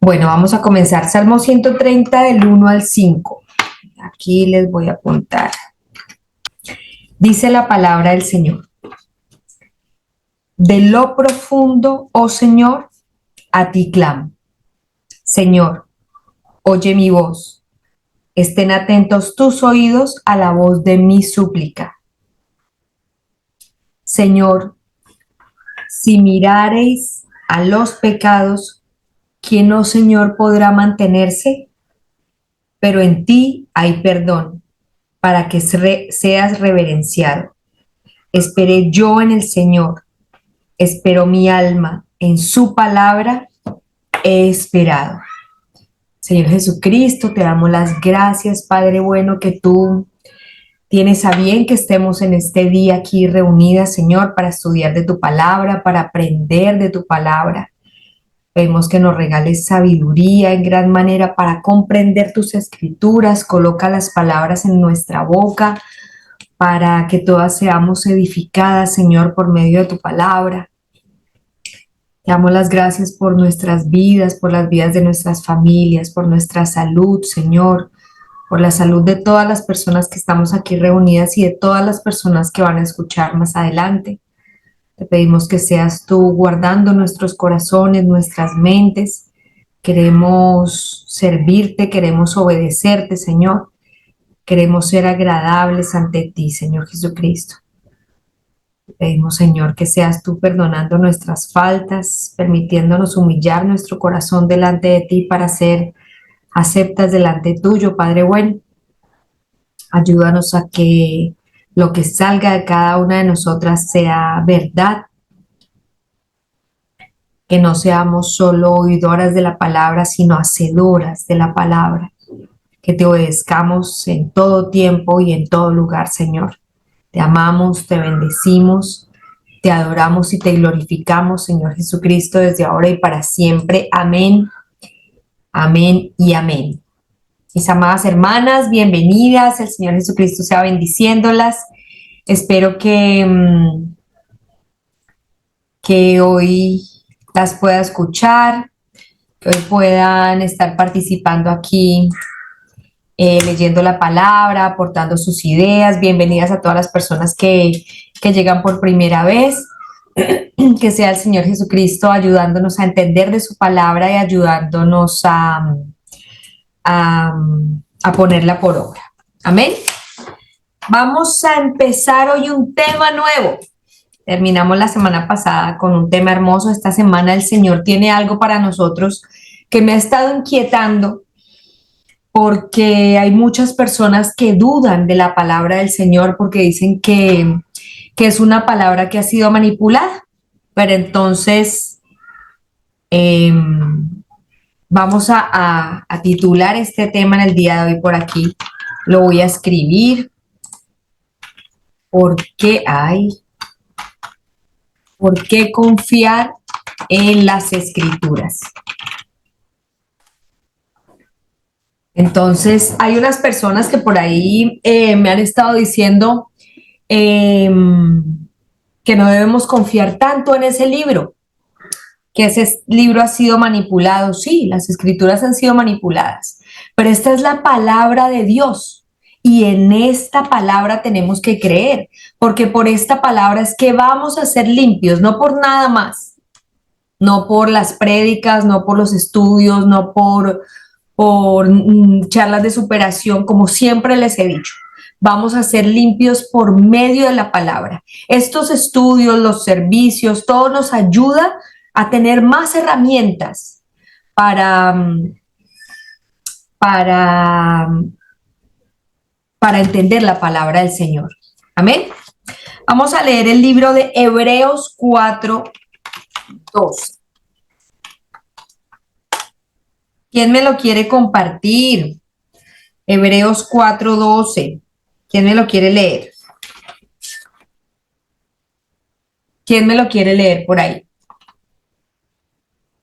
Bueno, vamos a comenzar. Salmo 130 del 1 al 5. Aquí les voy a apuntar. Dice la palabra del Señor. De lo profundo, oh Señor, a ti clamo. Señor, oye mi voz. Estén atentos tus oídos a la voz de mi súplica. Señor, si mirareis a los pecados, ¿quién, oh Señor, podrá mantenerse? Pero en ti hay perdón, para que seas reverenciado. Esperé yo en el Señor, esperó mi alma, en su palabra he esperado. Señor Jesucristo, te damos las gracias, Padre bueno, que tú tienes a bien que estemos en este día aquí reunidas, Señor, para estudiar de tu palabra, para aprender de tu palabra. Pedimos que nos regales sabiduría en gran manera para comprender tus escrituras. Coloca las palabras en nuestra boca para que todas seamos edificadas, Señor, por medio de tu palabra. Te damos las gracias por nuestras vidas, por las vidas de nuestras familias, por nuestra salud, Señor, por la salud de todas las personas que estamos aquí reunidas y de todas las personas que van a escuchar más adelante. Te pedimos que seas tú guardando nuestros corazones, nuestras mentes. Queremos servirte, queremos obedecerte, Señor. Queremos ser agradables ante ti, Señor Jesucristo. Pedimos, Señor, que seas tú perdonando nuestras faltas, permitiéndonos humillar nuestro corazón delante de ti para ser aceptas delante tuyo, Padre bueno. Ayúdanos a que lo que salga de cada una de nosotras sea verdad, que no seamos solo oidoras de la palabra, sino hacedoras de la palabra, que te obedezcamos en todo tiempo y en todo lugar, Señor. Te amamos, te bendecimos, te adoramos y te glorificamos, Señor Jesucristo, desde ahora y para siempre. Amén, amén y amén. Mis amadas hermanas, bienvenidas. El Señor Jesucristo sea bendiciéndolas. Espero que hoy las pueda escuchar, que hoy puedan estar participando aquí, leyendo la palabra, aportando sus ideas. Bienvenidas a todas las personas que llegan por primera vez. Que sea el Señor Jesucristo ayudándonos a entender de su palabra y ayudándonos a ponerla por obra. Amén. Vamos a empezar hoy un tema nuevo. Terminamos la semana pasada con un tema hermoso. Esta semana el Señor tiene algo para nosotros que me ha estado inquietando, porque hay muchas personas que dudan de la palabra del Señor porque dicen que es una palabra que ha sido manipulada. Pero entonces vamos a titular este tema en el día de hoy por aquí. Lo voy a escribir. ¿Por qué confiar en las Escrituras? Entonces, hay unas personas que por ahí me han estado diciendo que no debemos confiar tanto en ese libro, que ese libro ha sido manipulado. Sí, las Escrituras han sido manipuladas, pero esta es la palabra de Dios. Y en esta palabra tenemos que creer, porque por esta palabra es que vamos a ser limpios, no por nada más, no por las prédicas, no por los estudios, no por charlas de superación, como siempre les he dicho. Vamos a ser limpios por medio de la palabra. Estos estudios, los servicios, todo nos ayuda a tener más herramientas para entender la palabra del Señor. Amén. Vamos a leer el libro de Hebreos 4:12. ¿Quién me lo quiere compartir? Hebreos 4:12. ¿Quién me lo quiere leer? ¿Quién me lo quiere leer por ahí?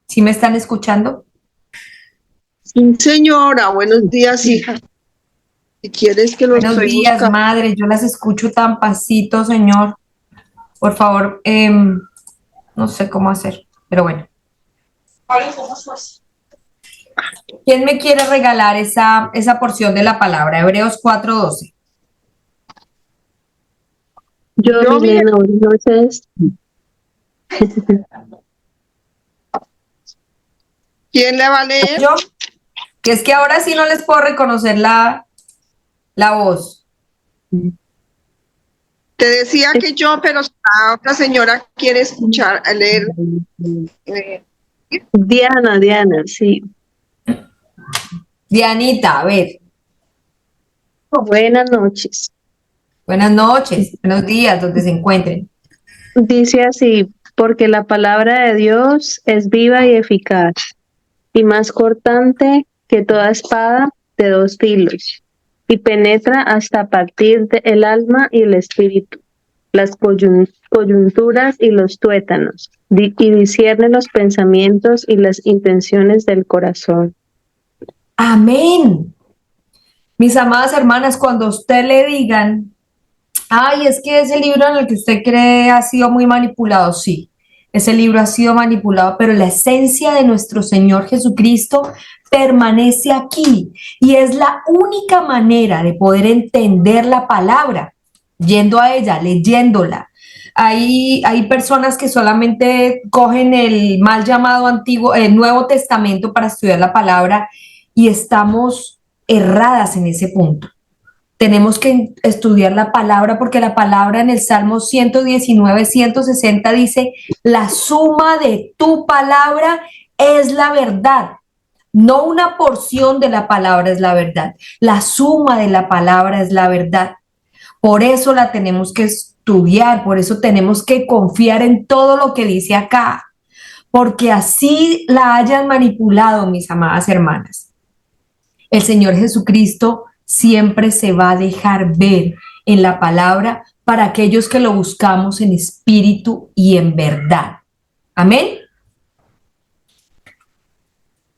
¿Sí me están escuchando? Sí, señora, buenos días, hija. Si quieres que lo Buenos estoy días, buscando. madre. Yo las escucho tan pasito, Señor. Por favor, no sé cómo hacer, pero bueno. ¿Quién me quiere regalar esa porción de la palabra? Hebreos 4:12. Yo, Yo, Milena, Milena, entonces, ¿quién le va a leer? Yo, que es que ahora sí no les puedo reconocer la voz. Te decía que yo, pero la otra señora quiere escuchar, leer. eh, Diana, sí. Dianita, a ver. Buenas noches. Buenas noches, buenos días, donde se encuentren. Dice así, porque la palabra de Dios es viva y eficaz, y más cortante que toda espada de dos filos, y penetra hasta partir el alma y el espíritu, las coyunturas y los tuétanos, y discierne los pensamientos y las intenciones del corazón. Amén. Mis amadas hermanas, cuando a usted le digan, ay, es que ese libro en el que usted cree ha sido muy manipulado, sí, ese libro ha sido manipulado, pero la esencia de nuestro Señor Jesucristo permanece aquí y es la única manera de poder entender la palabra, yendo a ella, leyéndola. Hay personas que solamente cogen el mal llamado antiguo, el Nuevo Testamento para estudiar la palabra y estamos erradas en ese punto. Tenemos que estudiar la palabra porque la palabra en el Salmo 119, 160 dice, la suma de tu palabra es la verdad. No una porción de la palabra es la verdad, la suma de la palabra es la verdad. Por eso la tenemos que estudiar, por eso tenemos que confiar en todo lo que dice acá, porque así la hayan manipulado, mis amadas hermanas. El Señor Jesucristo siempre se va a dejar ver en la palabra para aquellos que lo buscamos en espíritu y en verdad. Amén.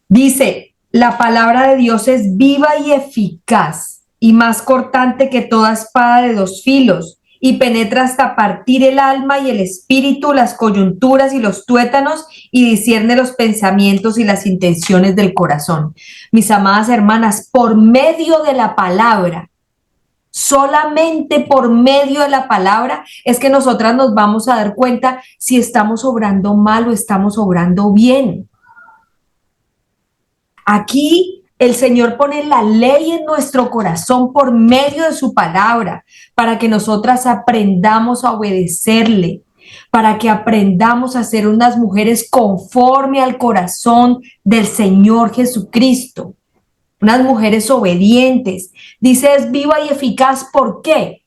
Dice, la palabra de Dios es viva y eficaz y más cortante que toda espada de dos filos y penetra hasta partir el alma y el espíritu, las coyunturas y los tuétanos y discierne los pensamientos y las intenciones del corazón. Mis amadas hermanas, por medio de la palabra, solamente por medio de la palabra es que nosotras nos vamos a dar cuenta si estamos obrando mal o estamos obrando bien. Aquí el Señor pone la ley en nuestro corazón por medio de su palabra, para que nosotras aprendamos a obedecerle, para que aprendamos a ser unas mujeres conforme al corazón del Señor Jesucristo, unas mujeres obedientes. Dice, es viva y eficaz. ¿Por qué?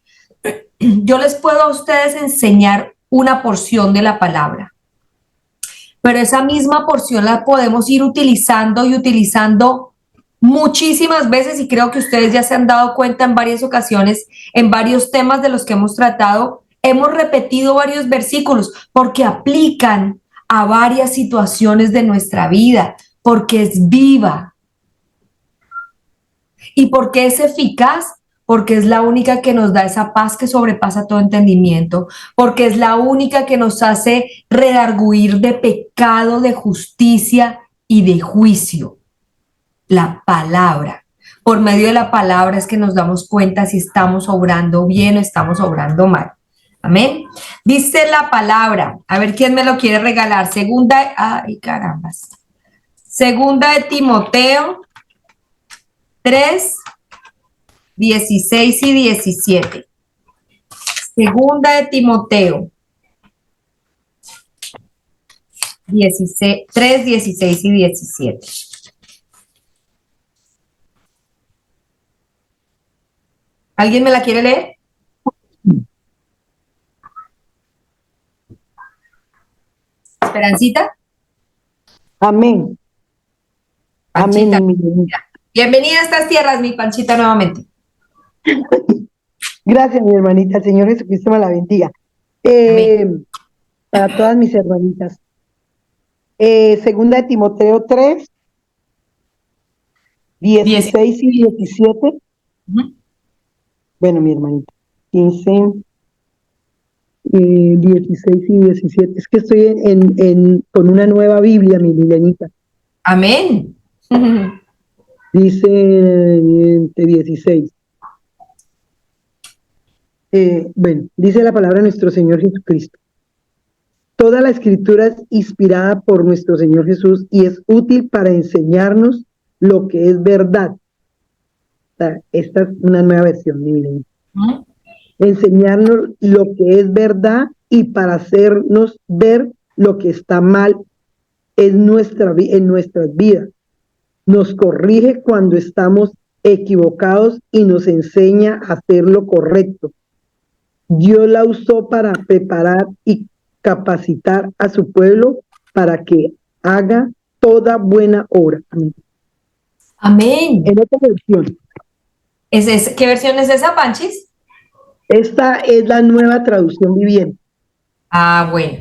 Yo les puedo a ustedes enseñar una porción de la palabra, pero esa misma porción la podemos ir utilizando y utilizando muchísimas veces y creo que ustedes ya se han dado cuenta en varias ocasiones, en varios temas de los que hemos tratado, hemos repetido varios versículos porque aplican a varias situaciones de nuestra vida, porque es viva y porque es eficaz, porque es la única que nos da esa paz que sobrepasa todo entendimiento, porque es la única que nos hace redarguir de pecado, de justicia y de juicio. La palabra. Por medio de la palabra es que nos damos cuenta si estamos obrando bien o estamos obrando mal. Amén. Dice la palabra, a ver quién me lo quiere regalar. Ay carambas. Segunda de Timoteo 3, 16 y 17. Segunda de Timoteo 3, 16 y 17. ¿Alguien me la quiere leer? Esperancita. Amén. Panchita. Amén, mi Milenita. Bienvenida a estas tierras, mi Panchita, nuevamente. Gracias, mi hermanita. El Señor Jesucristo me la bendiga. Amén. Para todas mis hermanitas. Segunda de Timoteo 3, 16 y 17. Uh-huh. Bueno, mi hermanita. 15, 16 y 17. Es que estoy con una nueva Biblia, mi Milenita. Amén. Dice 16. Bueno, dice la palabra de nuestro Señor Jesucristo. Toda la escritura es inspirada por nuestro Señor Jesús y es útil para enseñarnos lo que es verdad. Esta es una nueva versión, miren. Enseñarnos lo que es verdad y para hacernos ver lo que está mal en nuestras vidas. Nos corrige cuando estamos equivocados y nos enseña a hacer lo correcto. Dios la usó para preparar y capacitar a su pueblo para que haga toda buena obra. Amén. Amén. En otra versión. ¿Qué versión es esa, Panchis? Esta es la nueva traducción viviente. Ah, bueno.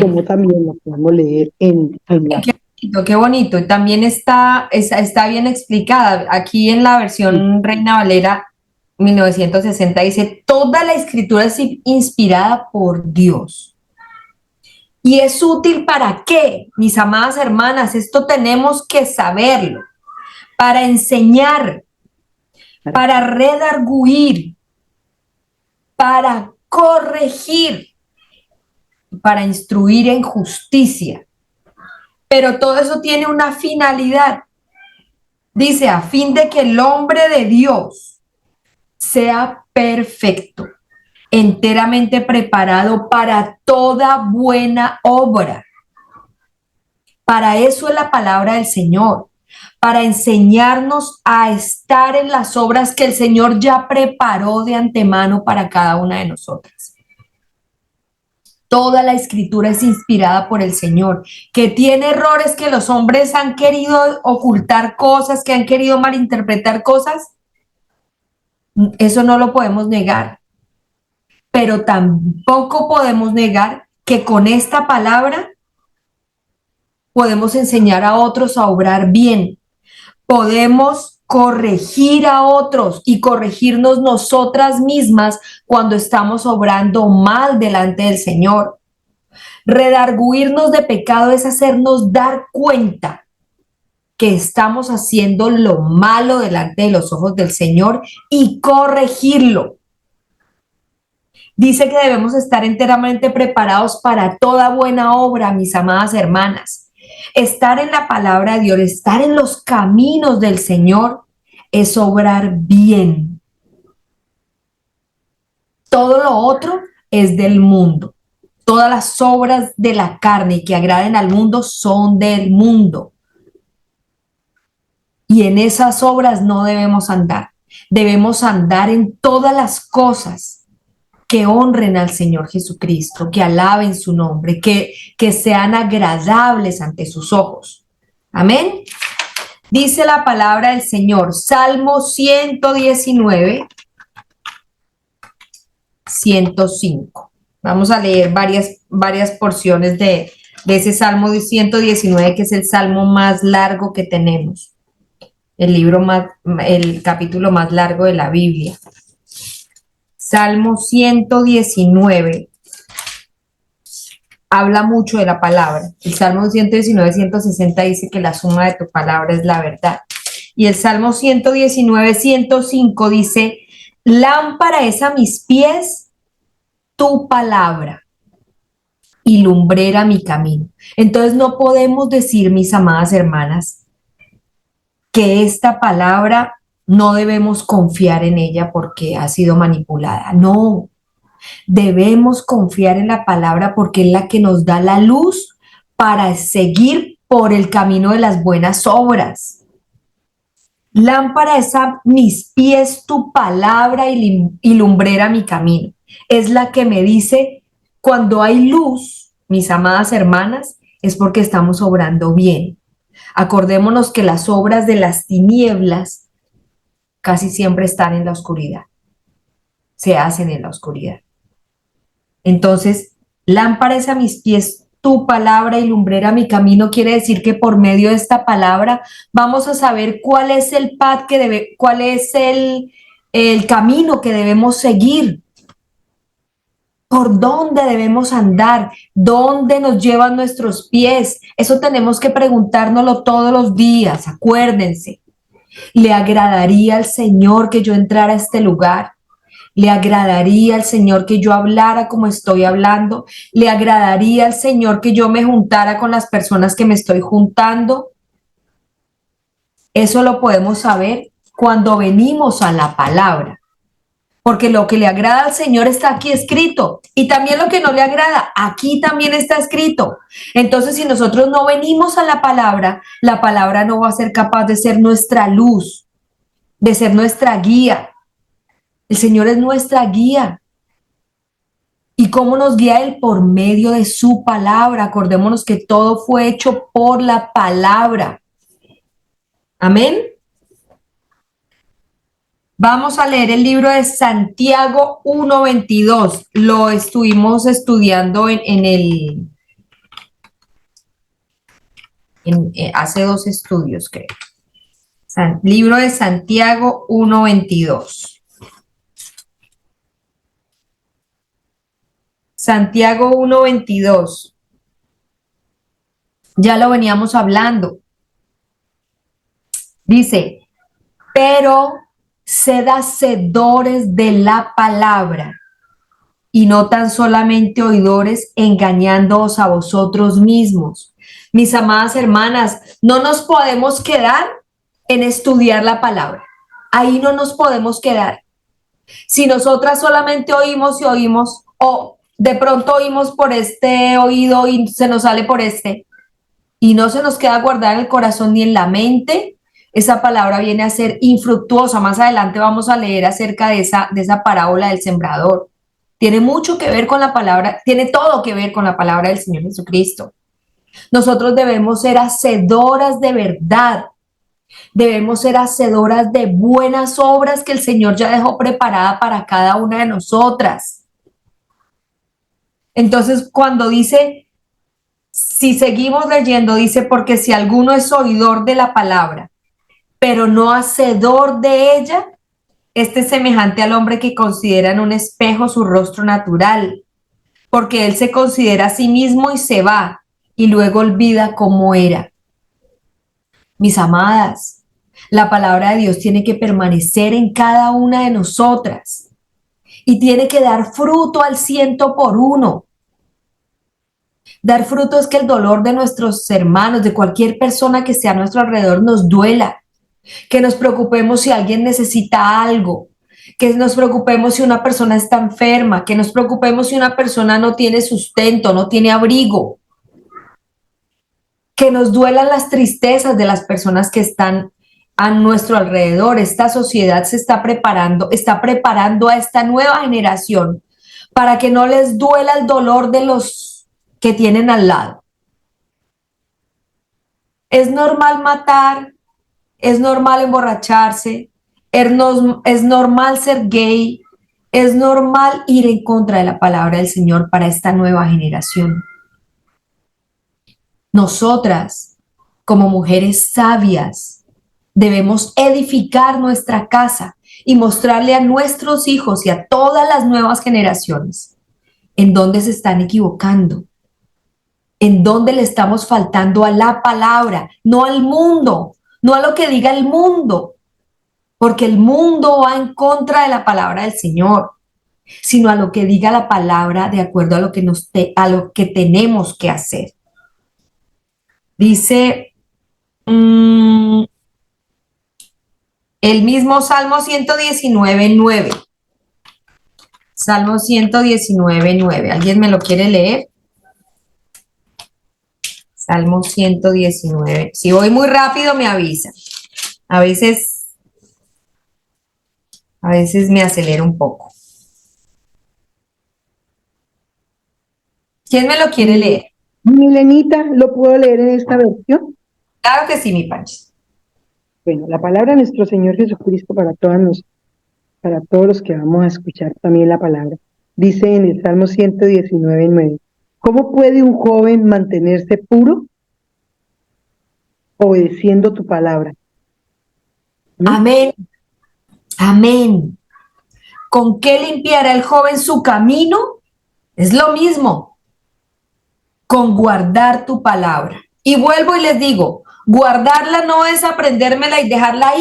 Como también la podemos leer en la... Qué bonito. Y también está bien explicada. Aquí en la versión Reina Valera 1960 dice, toda la escritura es inspirada por Dios. ¿Y es útil para qué, mis amadas hermanas? Esto tenemos que saberlo. Para enseñar, para redarguir, para corregir, para instruir en justicia. Pero todo eso tiene una finalidad. Dice, a fin de que el hombre de Dios sea perfecto, enteramente preparado para toda buena obra. Para eso es la palabra del Señor, para enseñarnos a estar en las obras que el Señor ya preparó de antemano para cada una de nosotras. Toda la escritura es inspirada por el Señor, que tiene errores, que los hombres han querido ocultar cosas, que han querido malinterpretar cosas. Eso no lo podemos negar, pero tampoco podemos negar que con esta palabra podemos enseñar a otros a obrar bien. Podemos corregir a otros y corregirnos nosotras mismas cuando estamos obrando mal delante del Señor. Redarguirnos de pecado es hacernos dar cuenta que estamos haciendo lo malo delante de los ojos del Señor y corregirlo. Dice que debemos estar enteramente preparados para toda buena obra, mis amadas hermanas. Estar en la palabra de Dios, estar en los caminos del Señor, es obrar bien. Todo lo otro es del mundo. Todas las obras de la carne que agraden al mundo son del mundo. Y en esas obras no debemos andar. Debemos andar en todas las cosas que honren al Señor Jesucristo, que alaben su nombre, que sean agradables ante sus ojos. Amén. Dice la palabra del Señor, Salmo 119, 105. Vamos a leer varias porciones de ese Salmo 119, que es el salmo más largo que tenemos, el capítulo más largo de la Biblia. Salmo 119 habla mucho de la palabra. El Salmo 119, 160 dice que la suma de tu palabra es la verdad. Y el Salmo 119, 105 dice, lámpara es a mis pies tu palabra y lumbrera mi camino. Entonces no podemos decir, mis amadas hermanas, que esta palabra no debemos confiar en ella porque ha sido manipulada. No, debemos confiar en la palabra porque es la que nos da la luz para seguir por el camino de las buenas obras. Lámpara es a mis pies tu palabra y lumbrera mi camino. Es la que me dice, cuando hay luz, mis amadas hermanas, es porque estamos obrando bien. Acordémonos que las obras de las tinieblas casi siempre están en la oscuridad, se hacen en la oscuridad. Entonces, lámpara es a mis pies tu palabra y lumbrera mi camino, quiere decir que por medio de esta palabra vamos a saber cuál es el path cuál es el camino que debemos seguir. ¿Por dónde debemos andar? ¿Dónde nos llevan nuestros pies? Eso tenemos que preguntárnoslo todos los días, acuérdense. ¿Le agradaría al Señor que yo entrara a este lugar? ¿Le agradaría al Señor que yo hablara como estoy hablando? ¿Le agradaría al Señor que yo me juntara con las personas que me estoy juntando? Eso lo podemos saber cuando venimos a la palabra. Porque lo que le agrada al Señor está aquí escrito. Y también lo que no le agrada, aquí también está escrito. Entonces, si nosotros no venimos a la palabra no va a ser capaz de ser nuestra luz, de ser nuestra guía. El Señor es nuestra guía. ¿Y cómo nos guía Él? Por medio de su palabra. Acordémonos que todo fue hecho por la palabra. Amén. Vamos a leer el libro de Santiago 1:22. Lo estuvimos estudiando hace 2 estudios, creo. Libro de Santiago 1:22. Santiago 1:22. Ya lo veníamos hablando. Dice, pero sed hacedores de la palabra y no tan solamente oidores, engañándoos a vosotros mismos. Mis amadas hermanas, no nos podemos quedar en estudiar la palabra. Ahí no nos podemos quedar. Si nosotras solamente oímos y oímos, o de pronto oímos por este oído y se nos sale por este, y no se nos queda guardada en el corazón ni en la mente, esa palabra viene a ser infructuosa. Más adelante vamos a leer acerca de esa parábola del sembrador. Tiene mucho que ver con la palabra, tiene todo que ver con la palabra del Señor Jesucristo. Nosotros debemos ser hacedoras de verdad, debemos ser hacedoras de buenas obras que el Señor ya dejó preparada para cada una de nosotras. Entonces, cuando dice, si seguimos leyendo, dice, porque si alguno es oidor de la palabra, pero no hacedor de ella, este es semejante al hombre que considera en un espejo su rostro natural, porque él se considera a sí mismo y se va, y luego olvida cómo era. Mis amadas, la palabra de Dios tiene que permanecer en cada una de nosotras y tiene que dar fruto al 100%. Dar fruto es que el dolor de nuestros hermanos, de cualquier persona que esté a nuestro alrededor, nos duela, que nos preocupemos si alguien necesita algo, que nos preocupemos si una persona está enferma, que nos preocupemos si una persona no tiene sustento, no tiene abrigo, que nos duelan las tristezas de las personas que están a nuestro alrededor. Esta sociedad se está preparando a esta nueva generación para que no les duela el dolor de los que tienen al lado. Es normal matar, es normal emborracharse, es normal ser gay, es normal ir en contra de la palabra del Señor para esta nueva generación. Nosotras, como mujeres sabias, debemos edificar nuestra casa y mostrarle a nuestros hijos y a todas las nuevas generaciones en dónde se están equivocando, en dónde le estamos faltando a la palabra, no al mundo, no a lo que diga el mundo, porque el mundo va en contra de la palabra del Señor, sino a lo que diga la palabra de acuerdo a lo que tenemos que hacer. Dice el mismo Salmo 119:9. Salmo 119:9. ¿Alguien me lo quiere leer? Salmo 119. Si voy muy rápido, me avisa. A veces me acelero un poco. ¿Quién me lo quiere leer? Milenita, ¿lo puedo leer en esta versión? Claro que sí, mi Panchi. Bueno, la palabra de nuestro Señor Jesucristo para todos los que vamos a escuchar también la palabra. Dice en el Salmo 119:9, ¿cómo puede un joven mantenerse puro? Obedeciendo tu palabra. Amén. Amén. ¿Con qué limpiará el joven su camino? Es lo mismo con guardar tu palabra. Y vuelvo y les digo, guardarla no es aprendérmela y dejarla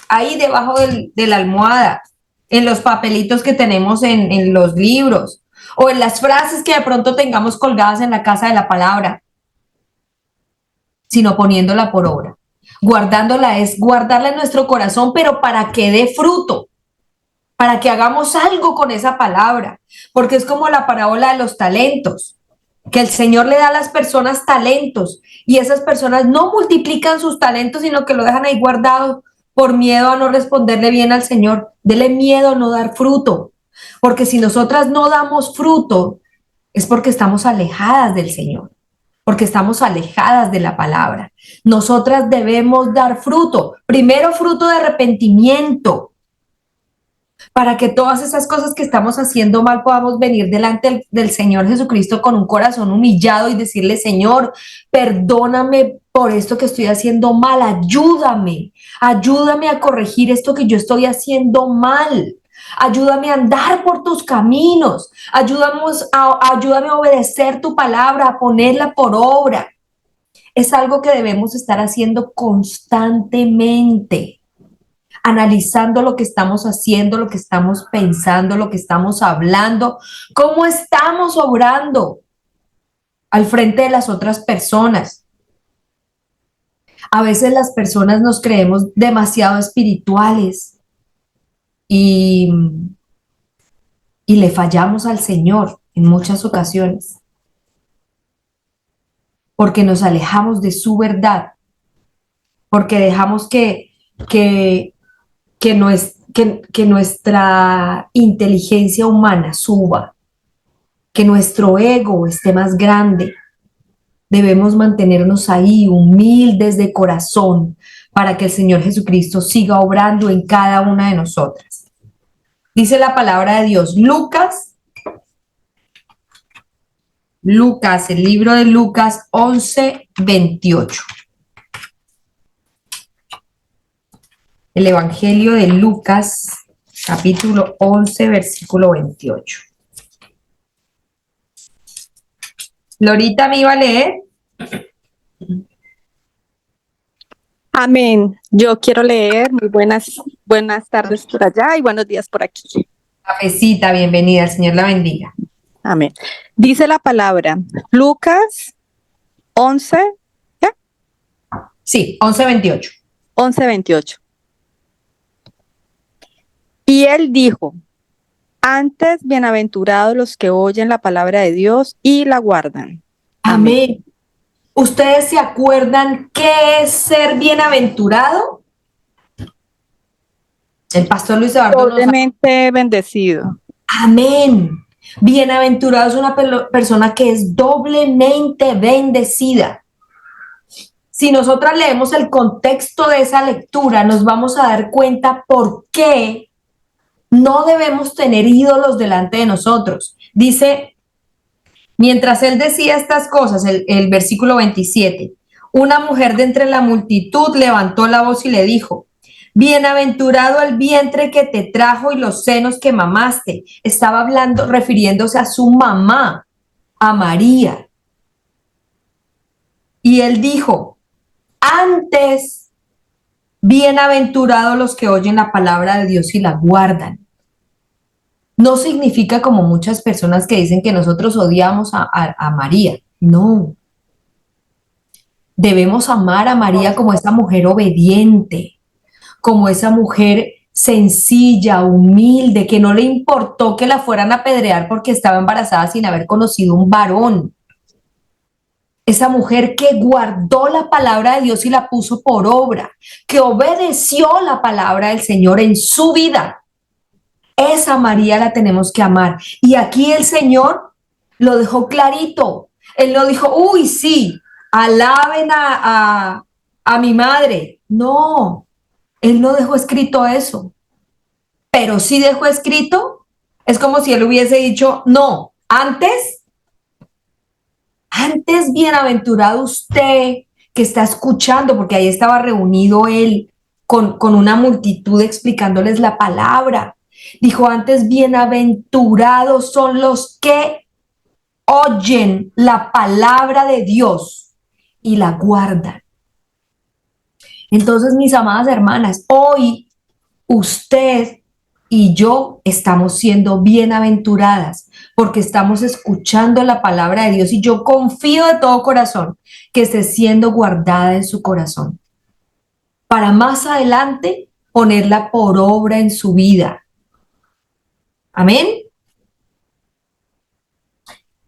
ahí debajo de la almohada, en los papelitos que tenemos en los libros, o en las frases que de pronto tengamos colgadas en la casa de la palabra, sino poniéndola por obra. Guardándola es guardarla en nuestro corazón, pero para que dé fruto, para que hagamos algo con esa palabra, porque es como la parábola de los talentos, que el Señor le da a las personas talentos y esas personas no multiplican sus talentos, sino que lo dejan ahí guardado por miedo a no responderle bien al Señor. Dele miedo a no dar fruto, porque si nosotras no damos fruto, es porque estamos alejadas del Señor, porque estamos alejadas de la palabra. Nosotras debemos dar fruto, primero fruto de arrepentimiento, para que todas esas cosas que estamos haciendo mal podamos venir delante del Señor Jesucristo con un corazón humillado y decirle: Señor, perdóname por esto que estoy haciendo mal, ayúdame a corregir esto que yo estoy haciendo mal. Ayúdame a andar por tus caminos, ayúdame a obedecer tu palabra, a ponerla por obra. Es algo que debemos estar haciendo constantemente, analizando lo que estamos haciendo, lo que estamos pensando, lo que estamos hablando, cómo estamos obrando al frente de las otras personas. A veces las personas nos creemos demasiado espirituales y le fallamos al Señor en muchas ocasiones, porque nos alejamos de su verdad, porque dejamos que nuestra inteligencia humana suba, que nuestro ego esté más grande. Debemos mantenernos ahí humildes de corazón para que el Señor Jesucristo siga obrando en cada una de nosotras. Dice la palabra de Dios, Lucas, el libro de Lucas 11:28. El Evangelio de Lucas, capítulo 11, versículo 28. Lorita, ¿me iba a leer? Amén. Yo quiero leer. Muy buenas tardes por allá y buenos días por aquí. Cafecita, bienvenida, el Señor la bendiga. Amén. Dice la palabra, Lucas 11, ¿qué? Sí, 11:28. 11:28. Y él dijo, antes bienaventurados los que oyen la palabra de Dios y la guardan. Amén. ¿Ustedes se acuerdan qué es ser bienaventurado? El pastor Luis Eduardo nos... Doblemente bendecido. Amén. Bienaventurado es una persona que es doblemente bendecida. Si nosotras leemos el contexto de esa lectura, nos vamos a dar cuenta por qué no debemos tener ídolos delante de nosotros. Dice, mientras él decía estas cosas, el versículo 27, una mujer de entre la multitud levantó la voz y le dijo, bienaventurado el vientre que te trajo y los senos que mamaste. Estaba hablando, refiriéndose a su mamá, a María. Y él dijo, antes, bienaventurados los que oyen la palabra de Dios y la guardan. No significa como muchas personas que dicen que nosotros odiamos a María. No. Debemos amar a María como esa mujer obediente, como esa mujer sencilla, humilde, que no le importó que la fueran a apedrear porque estaba embarazada sin haber conocido un varón. Esa mujer que guardó la palabra de Dios y la puso por obra, que obedeció la palabra del Señor en su vida. Esa María la tenemos que amar. Y aquí el Señor lo dejó clarito. Él no dijo, uy, sí, alaben a mi madre. No, él no dejó escrito eso. Pero sí dejó escrito, es como si él hubiese dicho, no, antes bienaventurado usted que está escuchando, porque ahí estaba reunido él con una multitud explicándoles la palabra. Dijo antes, bienaventurados son los que oyen la palabra de Dios y la guardan. Entonces, mis amadas hermanas, hoy usted y yo estamos siendo bienaventuradas porque estamos escuchando la palabra de Dios y yo confío de todo corazón que esté siendo guardada en su corazón para más adelante ponerla por obra en su vida. Amén.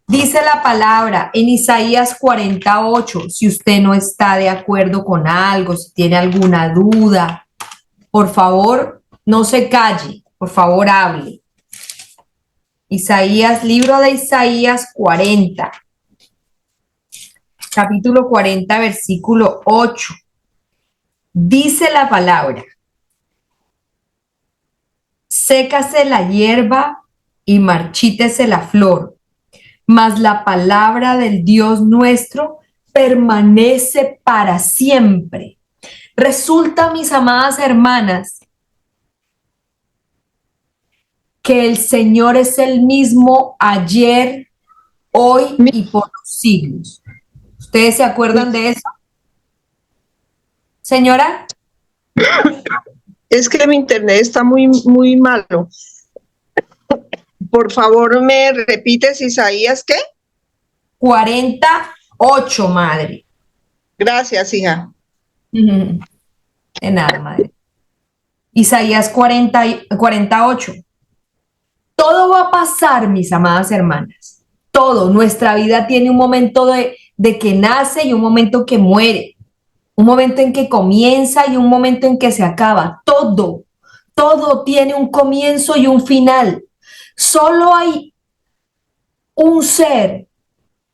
Dice la palabra en Isaías 48, si usted no está de acuerdo con algo, si tiene alguna duda, por favor, no se calle, por favor, hable. Isaías, libro de Isaías 40, capítulo 40, versículo 8. Dice la palabra, sécase la hierba y marchítese la flor, mas la palabra del Dios nuestro permanece para siempre. Resulta, mis amadas hermanas, que el Señor es el mismo ayer, hoy y por los siglos. ¿Ustedes se acuerdan de eso? Señora. Es que mi internet está muy malo. Por favor, ¿me repites Isaías qué? 48, madre. Gracias, hija. De nada, madre. Isaías 48. Todo va a pasar, mis amadas hermanas. Todo. Nuestra vida tiene un momento de que nace y un momento que muere. Un momento en que comienza y un momento en que se acaba. Todo tiene un comienzo y un final. Solo hay un ser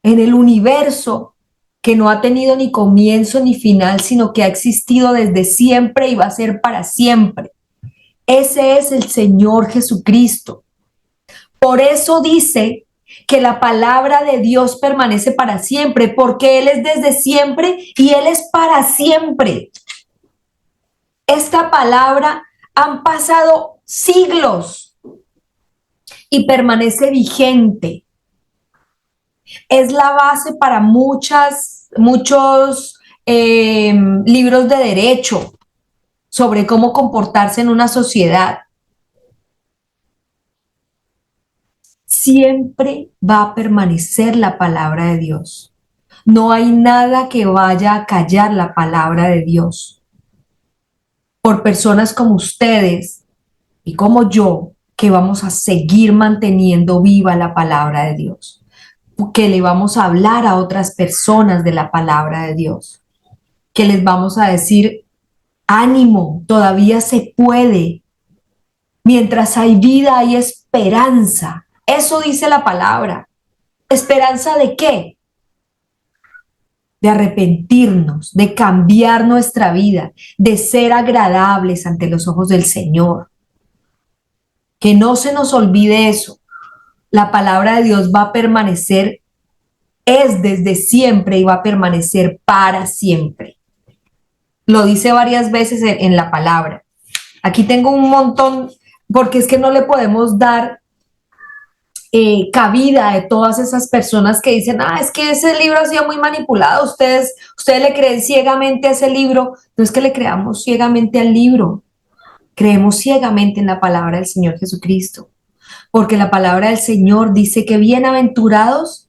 en el universo que no ha tenido ni comienzo ni final, sino que ha existido desde siempre y va a ser para siempre. Ese es el Señor Jesucristo. Por eso dice que la palabra de Dios permanece para siempre, porque Él es desde siempre y Él es para siempre. Esta palabra han pasado siglos y permanece vigente. Es la base para muchos libros de derecho sobre cómo comportarse en una sociedad. Siempre va a permanecer la palabra de Dios. No hay nada que vaya a callar la palabra de Dios. Por personas como ustedes y como yo, que vamos a seguir manteniendo viva la palabra de Dios, que le vamos a hablar a otras personas de la palabra de Dios, que les vamos a decir, ánimo, todavía se puede. Mientras hay vida, hay esperanza. Eso dice la palabra. ¿Esperanza de qué? De arrepentirnos, de cambiar nuestra vida, de ser agradables ante los ojos del Señor. Que no se nos olvide eso. La palabra de Dios va a permanecer, es desde siempre y va a permanecer para siempre. Lo dice varias veces en la palabra. Aquí tengo un montón, porque es que no le podemos dar cabida de todas esas personas que dicen, es que ese libro ha sido muy manipulado, ustedes le creen ciegamente a ese libro. No es que le creamos ciegamente al libro, creemos ciegamente en la palabra del Señor Jesucristo, porque la palabra del Señor dice que bienaventurados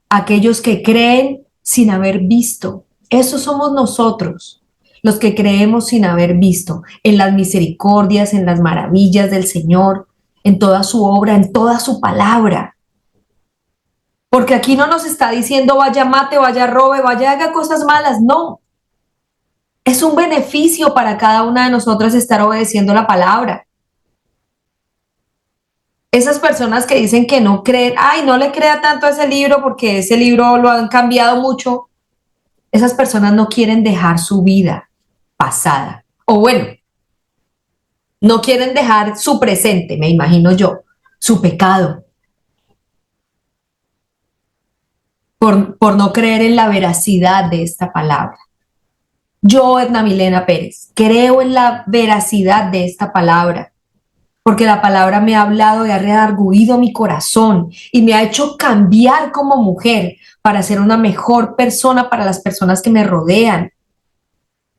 aquellos que creen sin haber visto. Esos somos nosotros, los que creemos sin haber visto, en las misericordias, en las maravillas del Señor, en toda su obra, en toda su palabra. Porque aquí no nos está diciendo vaya mate, vaya robe, vaya haga cosas malas, no. Es un beneficio para cada una de nosotras estar obedeciendo la palabra. Esas personas que dicen que no creen, no le crea tanto a ese libro porque ese libro lo han cambiado mucho, esas personas no quieren dejar su vida pasada. O bueno, no quieren dejar su presente, me imagino yo, su pecado. Por no creer en la veracidad de esta palabra. Yo, Edna Milena Pérez, creo en la veracidad de esta palabra. porque la palabra me ha hablado y ha redarguido mi corazón y me ha hecho cambiar como mujer para ser una mejor persona para las personas que me rodean,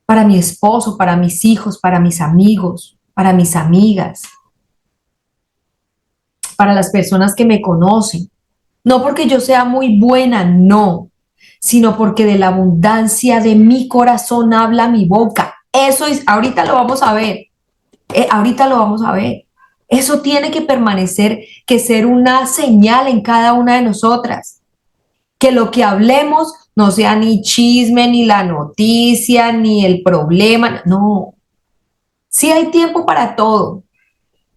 para mi esposo, para mis hijos, para mis amigos, para mis amigas, para las personas que me conocen. No porque yo sea muy buena, no, sino porque de la abundancia de mi corazón habla mi boca. Eso es, ahorita lo vamos a ver, ahorita lo vamos a ver. Eso tiene que permanecer, que ser una señal en cada una de nosotras. Que lo que hablemos no sea ni chisme, ni la noticia, ni el problema. No, sí hay tiempo para todo,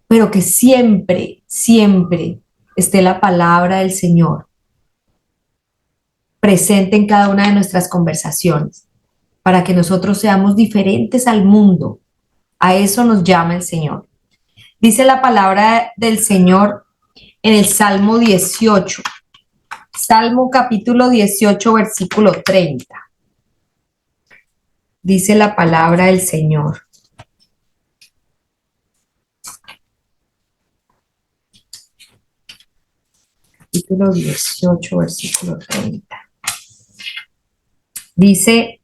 pero que siempre, siempre esté la palabra del Señor presente en cada una de nuestras conversaciones, para que nosotros seamos diferentes al mundo. A eso nos llama el Señor. Dice la palabra del Señor en el Salmo 18, Salmo capítulo 18, versículo 30. Dice la palabra del Señor. Capítulo 18, versículo 30. Dice,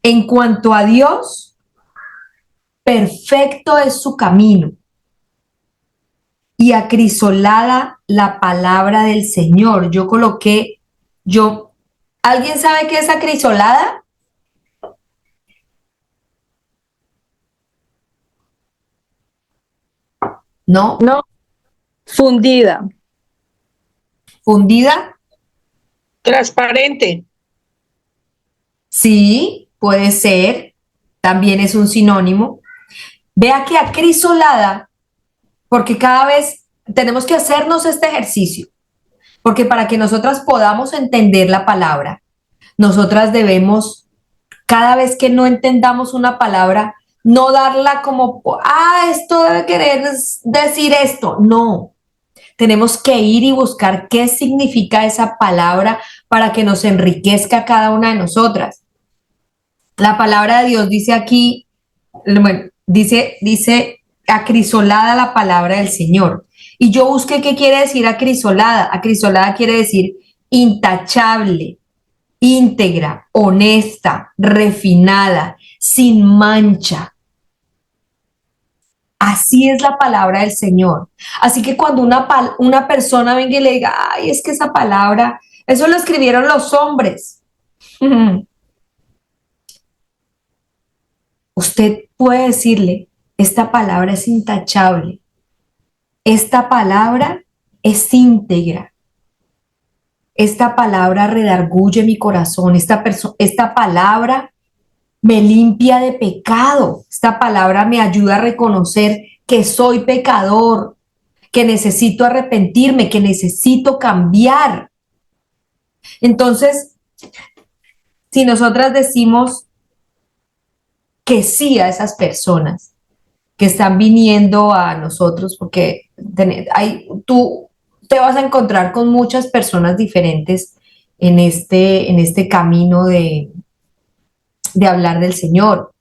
en cuanto a Dios, perfecto es su camino y acrisolada la palabra del Señor. Yo coloqué, ¿alguien sabe qué es acrisolada? ¿No? No, fundida. ¿Fundida? Transparente. Sí, puede ser. También es un sinónimo. Vea que acrisolada, porque cada vez tenemos que hacernos este ejercicio, porque para que nosotras podamos entender la palabra, nosotras debemos, cada vez que no entendamos una palabra, no darla como, esto debe querer decir esto. No, tenemos que ir y buscar qué significa esa palabra para que nos enriquezca a cada una de nosotras. La palabra de Dios dice aquí, bueno, dice acrisolada la palabra del Señor. Y yo busqué qué quiere decir acrisolada. Acrisolada quiere decir intachable, íntegra, honesta, refinada, sin mancha. Así es la palabra del Señor. Así que cuando una persona venga y le diga, ay, es que esa palabra, eso lo escribieron los hombres. Usted puede decirle, esta palabra es intachable, esta palabra es íntegra, esta palabra redarguye mi corazón, esta palabra me limpia de pecado, esta palabra me ayuda a reconocer que soy pecador, que necesito arrepentirme, que necesito cambiar. Entonces, si nosotras decimos que sí a esas personas que están viniendo a nosotros, porque tú te vas a encontrar con muchas personas diferentes en este camino de hablar del Señor.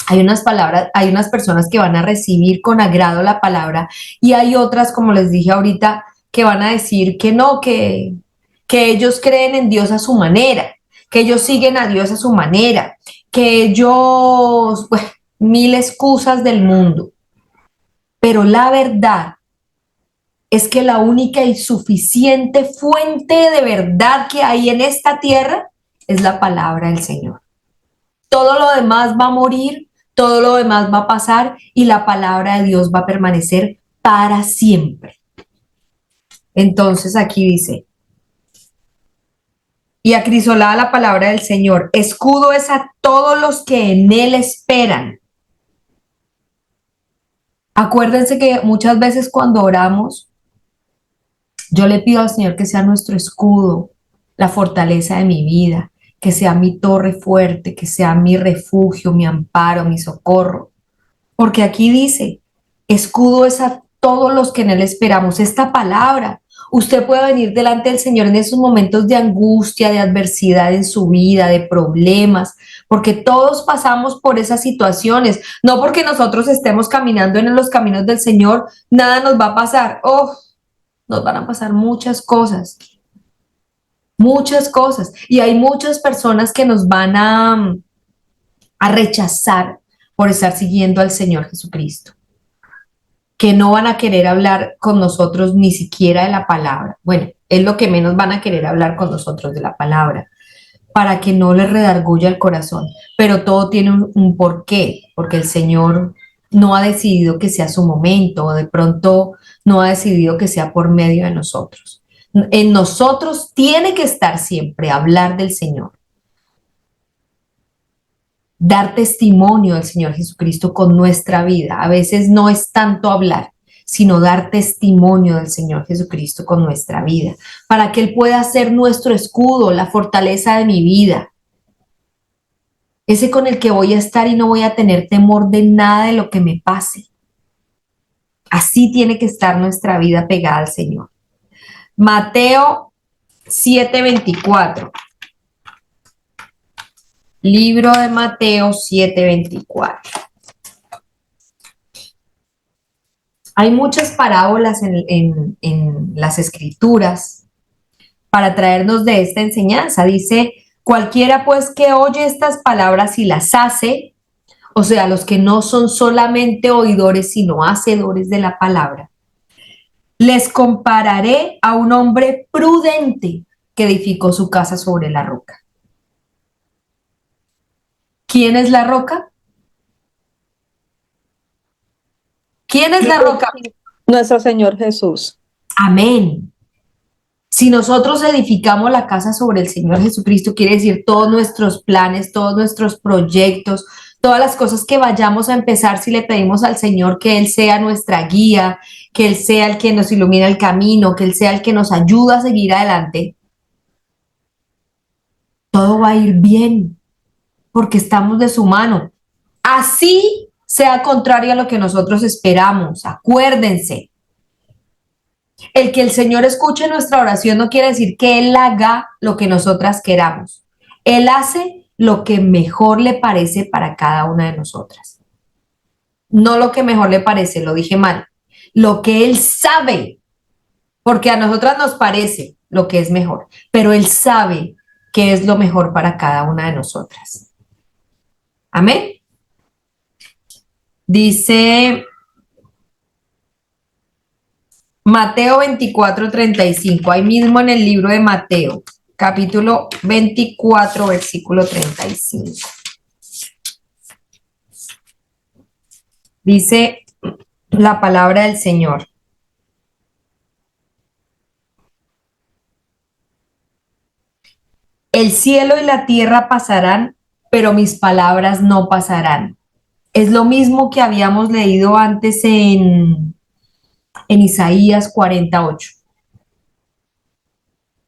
Hay unas personas que van a recibir con agrado la palabra y hay otras, como les dije ahorita, que van a decir que no, que ellos creen en Dios a su manera, que ellos siguen a Dios a su manera, que ellos, bueno, mil excusas del mundo. Pero la verdad es que la única y suficiente fuente de verdad que hay en esta tierra es la palabra del Señor. Todo lo demás va a morir, todo lo demás va a pasar y la palabra de Dios va a permanecer para siempre. Entonces aquí dice, y acrisolada la palabra del Señor, escudo es a todos los que en él esperan. Acuérdense que muchas veces cuando oramos, yo le pido al Señor que sea nuestro escudo, la fortaleza de mi vida, que sea mi torre fuerte, que sea mi refugio, mi amparo, mi socorro. Porque aquí dice, escudo es a todos los que en él esperamos. Esta palabra, Usted puede venir delante del Señor en esos momentos de angustia, de adversidad en su vida, de problemas, porque todos pasamos por esas situaciones. No porque nosotros estemos caminando en los caminos del Señor, nada nos va a pasar. Oh, nos van a pasar muchas cosas. Muchas cosas. Y hay muchas personas que nos van a rechazar por estar siguiendo al Señor Jesucristo, que no van a querer hablar con nosotros ni siquiera de la palabra. Bueno, es lo que menos van a querer hablar con nosotros de la palabra, para que no les redarguya el corazón. Pero todo tiene un porqué, porque el Señor no ha decidido que sea su momento, o de pronto no ha decidido que sea por medio de nosotros. En nosotros tiene que estar siempre hablar del Señor, dar testimonio del Señor Jesucristo con nuestra vida. A veces no es tanto hablar, sino dar testimonio del Señor Jesucristo con nuestra vida, para que Él pueda ser nuestro escudo, la fortaleza de mi vida, ese con el que voy a estar y no voy a tener temor de nada de lo que me pase. Así tiene que estar nuestra vida pegada al Señor. Mateo 7:24. Libro de Mateo 7:24. Hay muchas parábolas en las escrituras para traernos de esta enseñanza. Dice, cualquiera pues que oye estas palabras y las hace, o sea, los que no son solamente oidores, sino hacedores de la palabra, les compararé a un hombre prudente que edificó su casa sobre la roca. ¿Quién es la roca? ¿Quién es la roca? Nuestro Señor Jesús. Amén. Si nosotros edificamos la casa sobre el Señor Jesucristo, quiere decir todos nuestros planes, todos nuestros proyectos, todas las cosas que vayamos a empezar, si le pedimos al Señor que Él sea nuestra guía, que Él sea el que nos ilumina el camino, que Él sea el que nos ayuda a seguir adelante, todo va a ir bien, porque estamos de su mano. Así sea contrario a lo que nosotros esperamos, acuérdense. El que el Señor escuche nuestra oración no quiere decir que Él haga lo que nosotras queramos. Él hace lo que mejor le parece para cada una de nosotras. No lo que mejor le parece, lo dije mal. Lo que Él sabe, porque a nosotras nos parece lo que es mejor, pero Él sabe que es lo mejor para cada una de nosotras. Amén. Dice Mateo 24:35, ahí mismo en el libro de Mateo, capítulo 24, versículo 35. Dice la palabra del Señor. El cielo y la tierra pasarán, pero mis palabras no pasarán. Es lo mismo que habíamos leído antes en Isaías 48.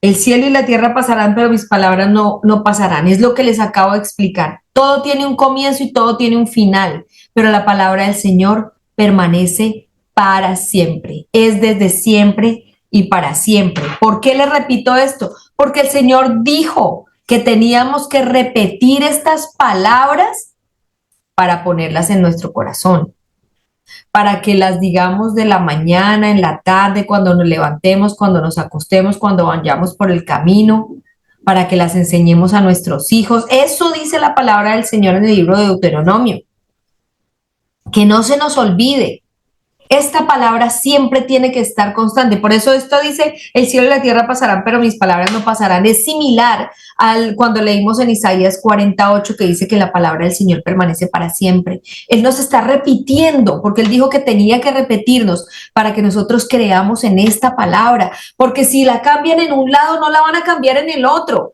El cielo y la tierra pasarán, pero mis palabras no pasarán. Es lo que les acabo de explicar. Todo tiene un comienzo y todo tiene un final, pero la palabra del Señor permanece para siempre. Es desde siempre y para siempre. ¿Por qué les repito esto? Porque el Señor dijo que teníamos que repetir estas palabras para ponerlas en nuestro corazón, para que las digamos de la mañana, en la tarde, cuando nos levantemos, cuando nos acostemos, cuando vayamos por el camino, para que las enseñemos a nuestros hijos. Eso dice la palabra del Señor en el libro de Deuteronomio. Que no se nos olvide. Esta palabra siempre tiene que estar constante. Por eso esto dice, el cielo y la tierra pasarán, pero mis palabras no pasarán. Es similar al cuando leímos en Isaías 48, que dice que la palabra del Señor permanece para siempre. Él nos está repitiendo, porque Él dijo que tenía que repetirnos para que nosotros creamos en esta palabra. Porque si la cambian en un lado, no la van a cambiar en el otro.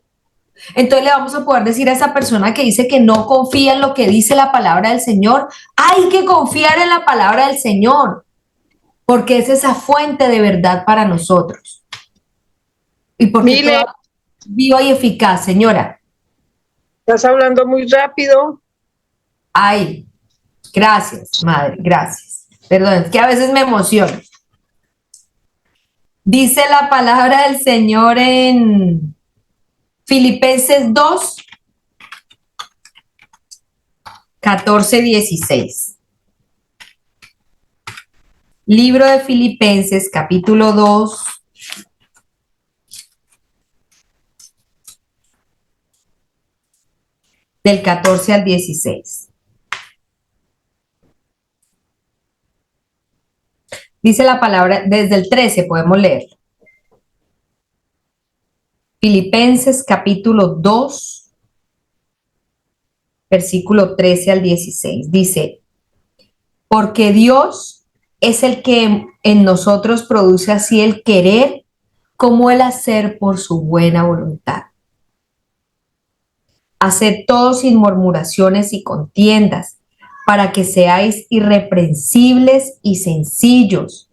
Entonces le vamos a poder decir a esa persona que dice que no confía en lo que dice la palabra del Señor, hay que confiar en la palabra del Señor, porque es esa fuente de verdad para nosotros. Y porque Mile, es viva y eficaz, señora. estás hablando muy rápido. Ay, gracias, madre, gracias. Perdón, es que a veces me emociono. Dice la palabra del Señor en Filipenses 2, 14, 16. Libro de Filipenses, capítulo 2, del 14 al 16. Dice la palabra, desde el 13 podemos leer. Filipenses capítulo 2, versículo 13 al 16. Dice, porque Dios es el que en nosotros produce así el querer como el hacer por su buena voluntad. Haced todo sin murmuraciones y contiendas, para que seáis irreprensibles y sencillos,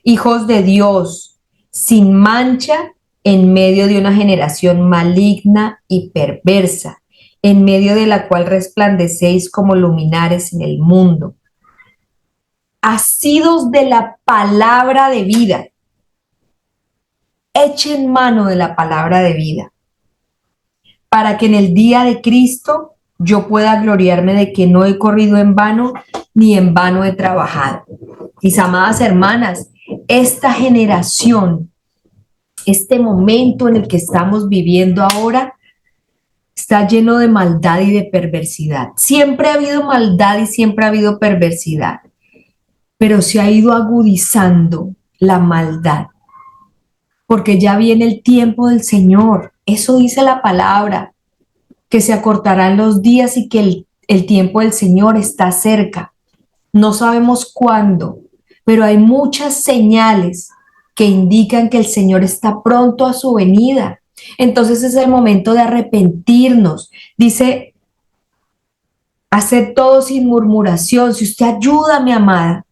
hijos de Dios, sin mancha en medio de una generación maligna y perversa, en medio de la cual resplandecéis como luminares en el mundo. Asidos de la palabra de vida. Echen mano de la palabra de vida, para que en el día de Cristo yo pueda gloriarme de que no he corrido en vano, ni en vano he trabajado. Mis amadas hermanas, esta generación, este momento en el que estamos viviendo ahora, está lleno de maldad y de perversidad. Siempre ha habido maldad y siempre ha habido perversidad, pero se ha ido agudizando la maldad, porque ya viene el tiempo del Señor. Eso dice la palabra, que se acortarán los días y que el tiempo del Señor está cerca. No sabemos cuándo, pero hay muchas señales que indican que el Señor está pronto a su venida. Entonces es el momento de arrepentirnos. Dice, haced todo sin murmuración. Si usted ayuda, mi amada,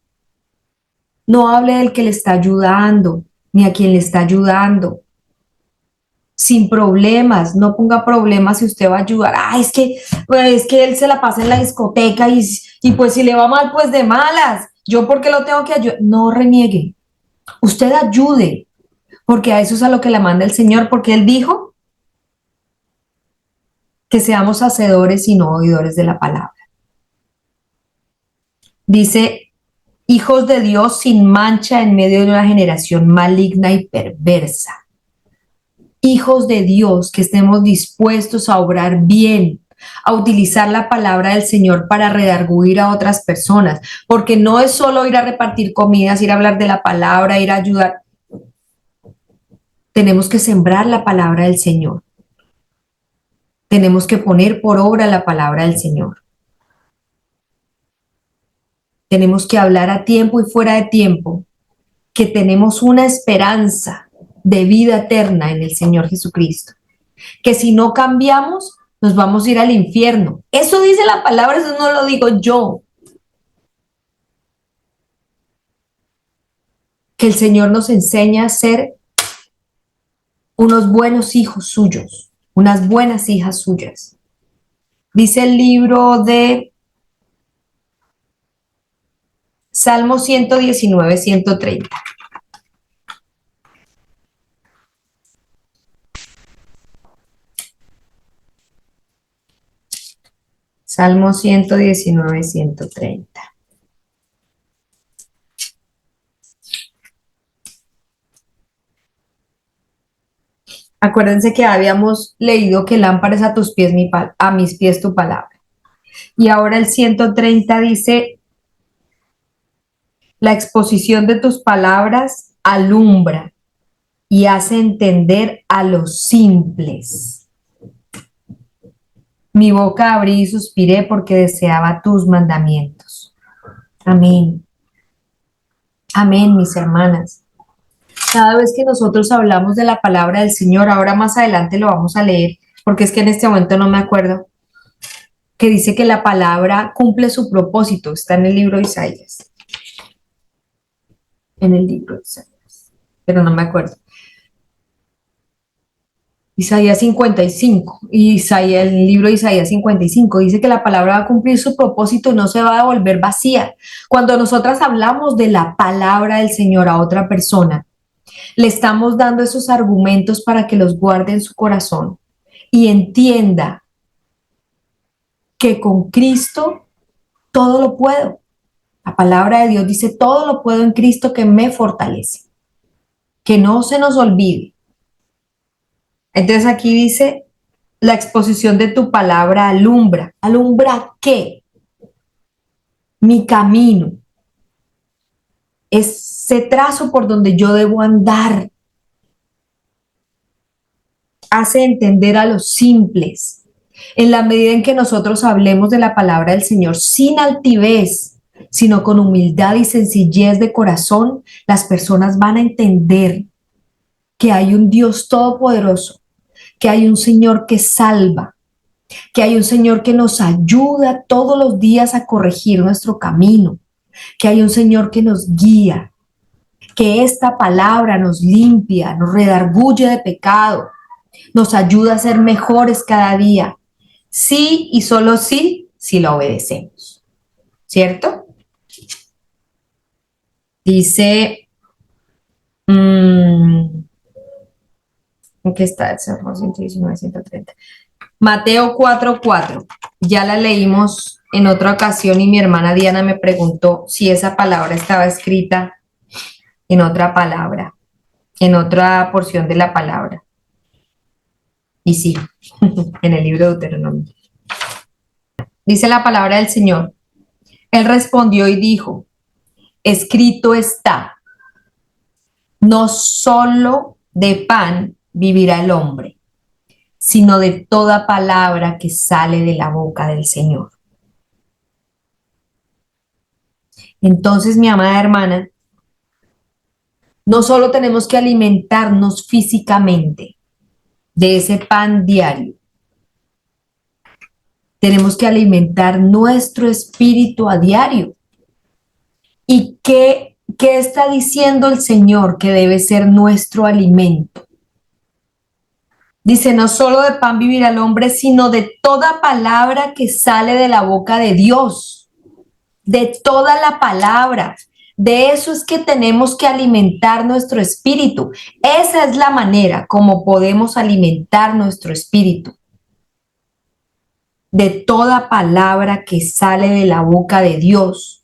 no hable del que le está ayudando, ni a quien le está ayudando. Sin problemas, no ponga problemas si usted va a ayudar. Es que él se la pasa en la discoteca y pues si le va mal, pues de malas. ¿Yo por qué lo tengo que ayudar? No reniegue. Usted ayude, porque a eso es a lo que le manda el Señor, porque Él dijo que seamos hacedores y no oidores de la palabra. Dice, hijos de Dios sin mancha en medio de una generación maligna y perversa. Hijos de Dios, que estemos dispuestos a obrar bien, a utilizar la palabra del Señor para redarguir a otras personas, porque no es solo ir a repartir comidas, ir a hablar de la palabra, ir a ayudar. Tenemos que sembrar la palabra del Señor. Tenemos que poner por obra la palabra del Señor. Tenemos que hablar a tiempo y fuera de tiempo, que tenemos una esperanza de vida eterna en el Señor Jesucristo, que si no cambiamos nos vamos a ir al infierno. Eso dice la palabra, eso no lo digo yo. Que el Señor nos enseña a ser unos buenos hijos suyos, unas buenas hijas suyas. Dice el libro de Salmo 119, 130. Salmo 119, 130. Acuérdense que habíamos leído que lámpara es a tus pies, a mis pies tu palabra. Y ahora el 130 dice, la exposición de tus palabras alumbra y hace entender a los simples. Mi boca abrí y suspiré porque deseaba tus mandamientos. Amén. Amén, mis hermanas. Cada vez que nosotros hablamos de la palabra del Señor, ahora más adelante lo vamos a leer, porque es que en este momento no me acuerdo, que dice que la palabra cumple su propósito. Está en el libro de Isaías. En el libro de Isaías, pero no me acuerdo. Isaías 55, el libro de Isaías 55 dice que la palabra va a cumplir su propósito y no se va a volver vacía. Cuando nosotras hablamos de la palabra del Señor a otra persona, Le estamos dando esos argumentos para que los guarde en su corazón y entienda que con Cristo todo lo puedo. La palabra de Dios dice, todo lo puedo en Cristo que me fortalece. Que no se nos olvide. Entonces aquí dice, la exposición de tu palabra alumbra. ¿Alumbra qué? Mi camino. Ese trazo por donde yo debo andar. Hace entender a los simples. En la medida en que nosotros hablemos de la palabra del Señor sin altivez, sino con humildad y sencillez de corazón, las personas van a entender que hay un Dios todopoderoso, que hay un Señor que salva, que hay un Señor que nos ayuda todos los días a corregir nuestro camino, que hay un Señor que nos guía, que esta palabra nos limpia, nos redarguye de pecado, nos ayuda a ser mejores cada día. Sí y solo sí, si la obedecemos. ¿Cierto? Dice, ¿en qué está el Salmo 119, 130? Mateo 4:4. Ya la leímos en otra ocasión y mi hermana Diana me preguntó si esa palabra estaba escrita en otra palabra, en otra porción de la palabra. Y sí, en el libro de Deuteronomio. Dice la palabra del Señor. Él respondió y dijo, escrito está, no solo de pan vivirá el hombre, sino de toda palabra que sale de la boca del Señor. Entonces, mi amada hermana, no solo tenemos que alimentarnos físicamente de ese pan diario, tenemos que alimentar nuestro espíritu a diario. ¿Y qué está diciendo el Señor que debe ser nuestro alimento? Dice, no solo de pan vivirá el hombre, sino de toda palabra que sale de la boca de Dios. De toda la palabra. De eso es que tenemos que alimentar nuestro espíritu. Esa es la manera como podemos alimentar nuestro espíritu. De toda palabra que sale de la boca de Dios.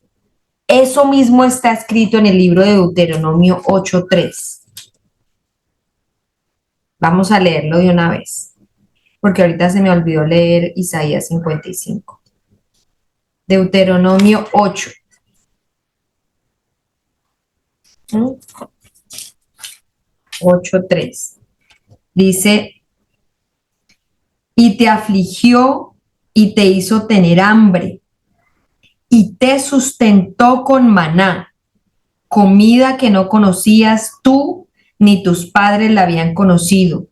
Eso mismo está escrito en el libro de Deuteronomio 8:3. Vamos a leerlo de una vez, porque ahorita se me olvidó leer Isaías 55. Deuteronomio 8. 8:3. Dice, y te afligió y te hizo tener hambre, y te sustentó con maná, comida que no conocías tú ni tus padres la habían conocido,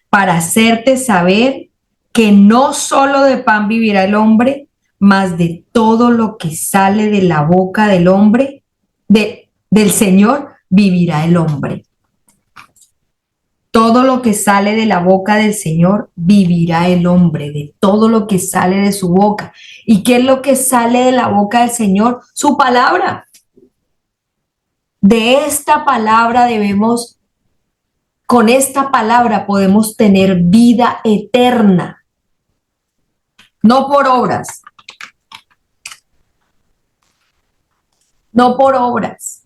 para hacerte saber que no solo de pan vivirá el hombre, mas de todo lo que sale de la boca del hombre, del Señor, vivirá el hombre. Todo lo que sale de la boca del Señor, vivirá el hombre, de todo lo que sale de su boca. ¿Y qué es lo que sale de la boca del Señor? Su palabra. De esta palabra con esta palabra podemos tener vida eterna. No por obras. No por obras,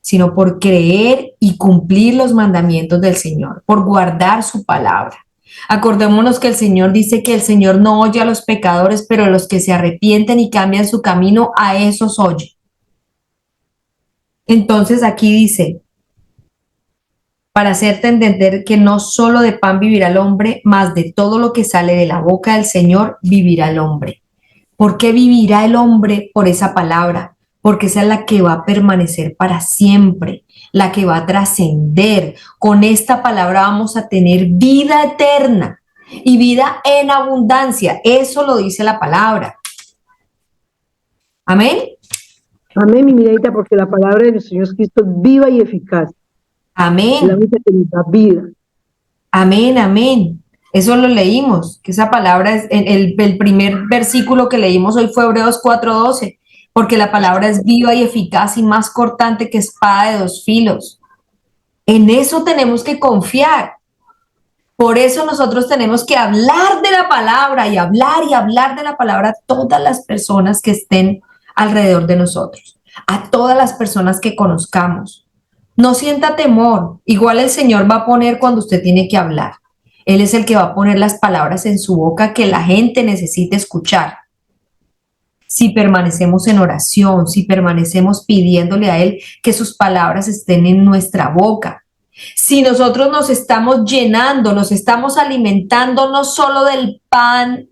sino por creer y cumplir los mandamientos del Señor, por guardar su palabra. Acordémonos que el Señor dice que el Señor no oye a los pecadores, pero a los que se arrepienten y cambian su camino, a esos oye. Entonces aquí dice, para hacerte entender que no solo de pan vivirá el hombre, mas de todo lo que sale de la boca del Señor vivirá el hombre. ¿Por qué vivirá el hombre? Por esa palabra, porque esa es la que va a permanecer para siempre, la que va a trascender. Con esta palabra vamos a tener vida eterna y vida en abundancia. Eso lo dice la palabra. Amén. Amén, mi Mireita, porque la palabra de nuestro Señor Jesucristo es viva y eficaz. Amén. Es la única que nos da vida. Amén, amén. Eso lo leímos, que esa palabra es, el primer versículo que leímos hoy fue Hebreos 4:12, porque la palabra es viva y eficaz y más cortante que espada de dos filos. En eso tenemos que confiar. Por eso nosotros tenemos que hablar de la palabra y hablar de la palabra a todas las personas que estén alrededor de nosotros, a todas las personas que conozcamos. No sienta temor, igual el Señor va a poner cuando usted tiene que hablar. Él es el que va a poner las palabras en su boca que la gente necesite escuchar. Si permanecemos en oración, si permanecemos pidiéndole a Él que sus palabras estén en nuestra boca. Si nosotros nos estamos llenando, nos estamos alimentando no solo del pan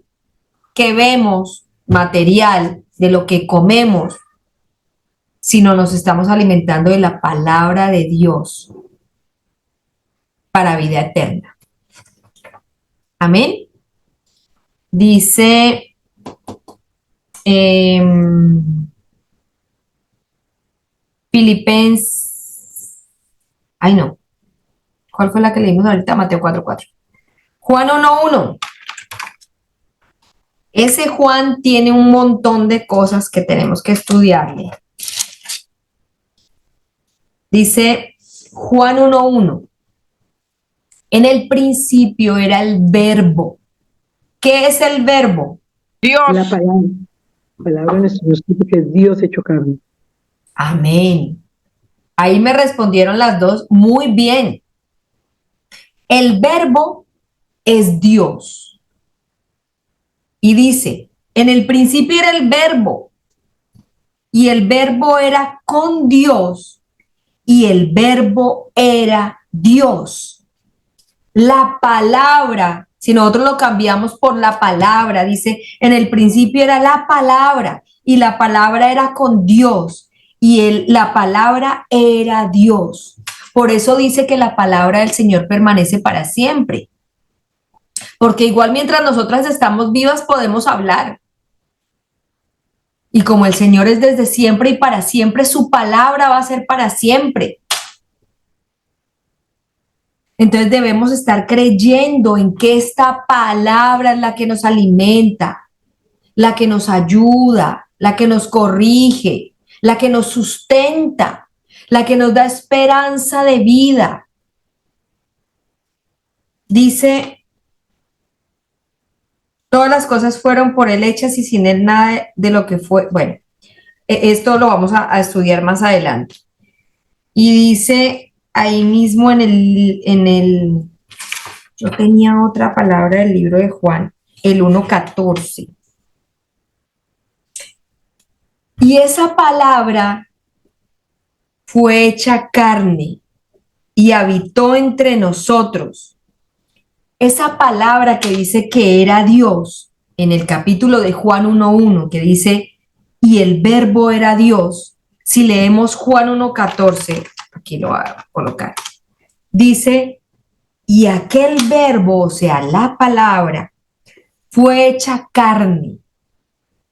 que vemos, material, de lo que comemos, sino nos estamos alimentando de la palabra de Dios para vida eterna. Amén. Dice Filipenses, ay no, ¿cuál fue la que leímos ahorita? Mateo 4:4. Juan 1:1. Ese Juan tiene un montón de cosas que tenemos que estudiarle. Dice Juan 1:1. En el principio era el verbo. ¿Qué es el verbo? Dios. La palabra de nuestro Dios, que es Dios hecho carne. Amén. Ahí me respondieron las dos muy bien. El verbo es Dios. Y dice, en el principio era el verbo, y el verbo era con Dios, y el verbo era Dios. La palabra, si nosotros lo cambiamos por la palabra, dice, en el principio era la palabra, y la palabra era con Dios, y la palabra era Dios. Por eso dice que la palabra del Señor permanece para siempre. Porque igual mientras nosotras estamos vivas podemos hablar. Y como el Señor es desde siempre y para siempre, su palabra va a ser para siempre. Entonces debemos estar creyendo en que esta palabra es la que nos alimenta, la que nos ayuda, la que nos corrige, la que nos sustenta, la que nos da esperanza de vida. Dice, todas las cosas fueron por él hechas y sin él nada de lo que fue. Bueno, esto lo vamos a estudiar más adelante. Y dice ahí mismo yo tenía otra palabra del libro de Juan, el 1:14. Y esa palabra fue hecha carne y habitó entre nosotros. Esa palabra que dice que era Dios, en el capítulo de Juan 1:1, que dice, y el verbo era Dios, si leemos Juan 1:14, aquí lo voy a colocar, dice, y aquel verbo, o sea, la palabra, fue hecha carne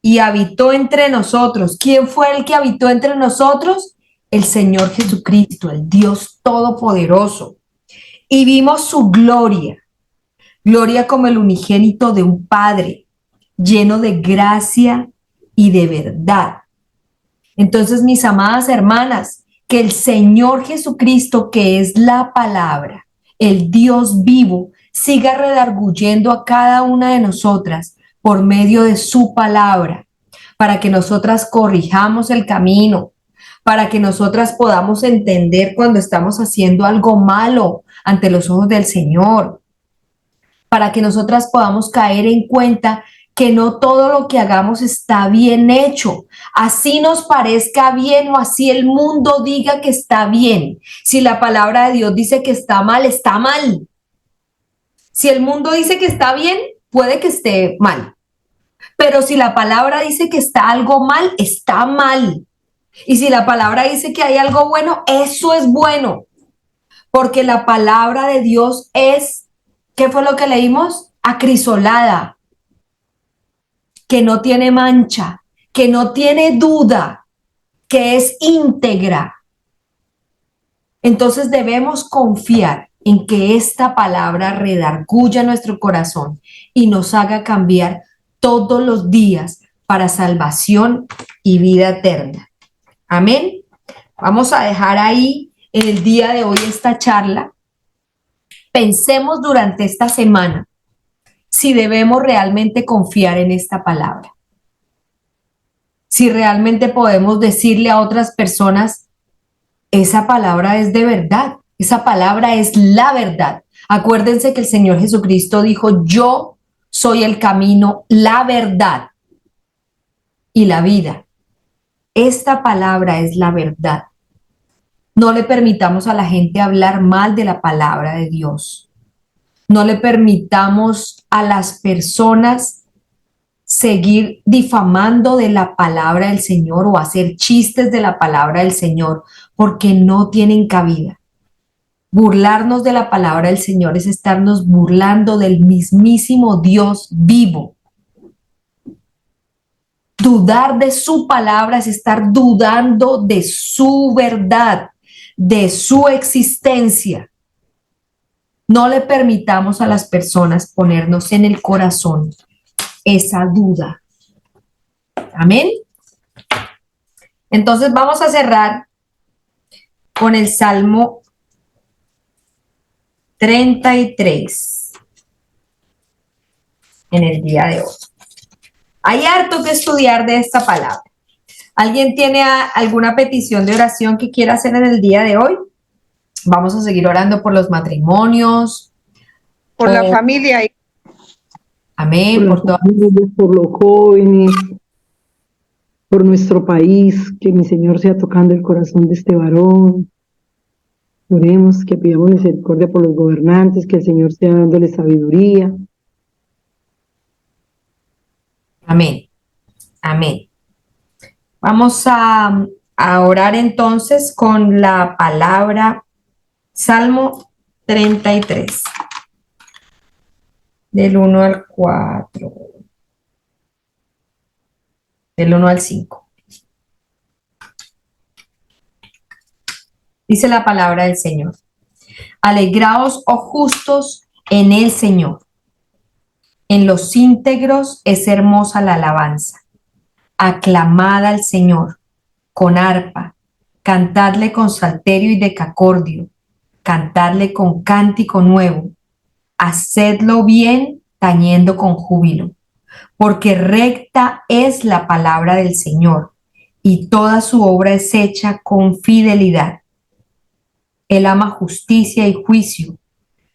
y habitó entre nosotros. ¿Quién fue el que habitó entre nosotros? El Señor Jesucristo, el Dios Todopoderoso. Y vimos su gloria. Gloria como el unigénito de un Padre, lleno de gracia y de verdad. Entonces, mis amadas hermanas, que el Señor Jesucristo, que es la palabra, el Dios vivo, siga redarguyendo a cada una de nosotras por medio de su palabra, para que nosotras corrijamos el camino, para que nosotras podamos entender cuando estamos haciendo algo malo ante los ojos del Señor, para que nosotras podamos caer en cuenta que no todo lo que hagamos está bien hecho. Así nos parezca bien o así el mundo diga que está bien. Si la palabra de Dios dice que está mal, está mal. Si el mundo dice que está bien, puede que esté mal. Pero si la palabra dice que está algo mal, está mal. Y si la palabra dice que hay algo bueno, eso es bueno. Porque la palabra de Dios es, ¿qué fue lo que leímos? Acrisolada, que no tiene mancha, que no tiene duda, que es íntegra. Entonces debemos confiar en que esta palabra redarguya nuestro corazón y nos haga cambiar todos los días para salvación y vida eterna. Amén. Vamos a dejar ahí en el día de hoy esta charla, pensemos durante esta semana si debemos realmente confiar en esta palabra. Si realmente podemos decirle a otras personas, esa palabra es de verdad, esa palabra es la verdad. Acuérdense que el Señor Jesucristo dijo, yo soy el camino, la verdad y la vida. Esta palabra es la verdad. No le permitamos a la gente hablar mal de la palabra de Dios. No le permitamos a las personas seguir difamando de la palabra del Señor o hacer chistes de la palabra del Señor, porque no tienen cabida. Burlarnos de la palabra del Señor es estarnos burlando del mismísimo Dios vivo. Dudar de su palabra es estar dudando de su verdad, de su existencia. No le permitamos a las personas ponernos en el corazón esa duda. Amén. Entonces vamos a cerrar con el Salmo 33 en el día de hoy. Hay harto que estudiar de esta palabra. ¿Alguien tiene alguna petición de oración que quiera hacer en el día de hoy? Vamos a seguir orando por los matrimonios. Por la familia. Amén. Por las familias, por los jóvenes, por nuestro país, que mi Señor sea tocando el corazón de este varón. Oremos, que pidamos misericordia por los gobernantes, que el Señor sea dándole sabiduría. Amén. Amén. Vamos a orar entonces con la palabra Salmo 33, del 1 al 4, del 1 al 5. Dice la palabra del Señor. Alegraos, oh justos, en el Señor. En los íntegros es hermosa la alabanza. Aclamad al Señor con arpa, cantadle con salterio y decacordio, cantadle con cántico nuevo, hacedlo bien tañendo con júbilo, porque recta es la palabra del Señor, y toda su obra es hecha con fidelidad. Él ama justicia y juicio,